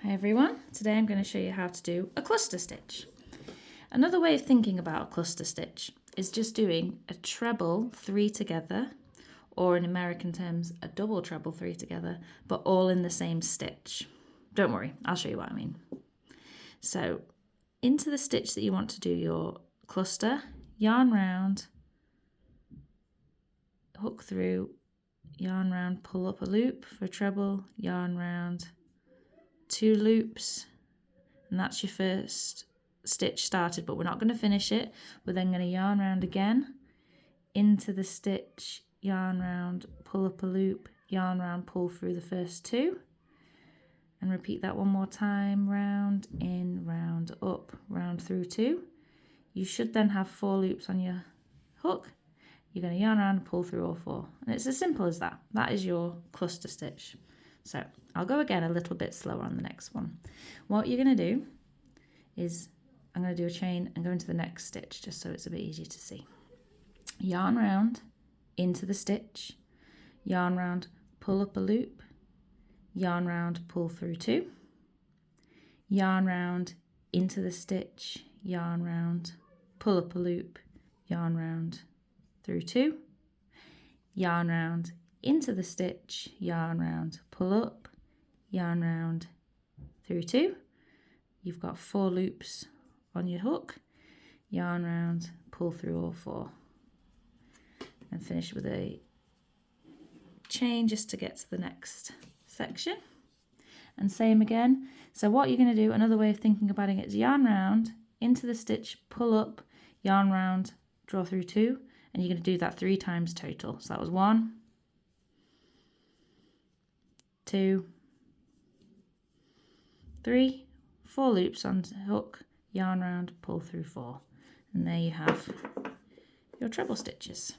Hi everyone, today I'm going to show you how to do a cluster stitch. Another way of thinking about a cluster stitch is just doing a treble 3 together, or in American terms a double treble 3 together, but all in the same stitch. Don't worry, I'll show you what I mean. So into the stitch that you want to do your cluster, yarn round, hook through, yarn round, pull up a loop for a treble, yarn round, 2 loops, and that's your first stitch started, but we're not going to finish it. We're then going to yarn round again into the stitch, yarn round, pull up a loop, yarn round, pull through the first 2, and repeat that one more time. Round, in, round, up, round through 2. You should then have 4 loops on your hook. You're going to yarn around and pull through all 4, and it's as simple as that. That is your cluster stitch. So I'll go again a little bit slower on the next one. What you're going to do is I'm going to do a chain and go into the next stitch just so it's a bit easier to see. Yarn round into the stitch, yarn round, pull up a loop, yarn round, pull through 2, yarn round into the stitch, yarn round, pull up a loop, yarn round through 2, yarn round into the stitch, yarn round, pull up, yarn round through 2. You've got 4 loops on your hook, yarn round, pull through all 4, and finish with a chain just to get to the next section. And same again. So what you're going to do, another way of thinking about it is yarn round into the stitch, pull up, yarn round, draw through 2, and you're going to do that 3 times total. So that was 1, 2, 3, 4 loops on the hook, yarn round, pull through 4, and there you have your treble stitches.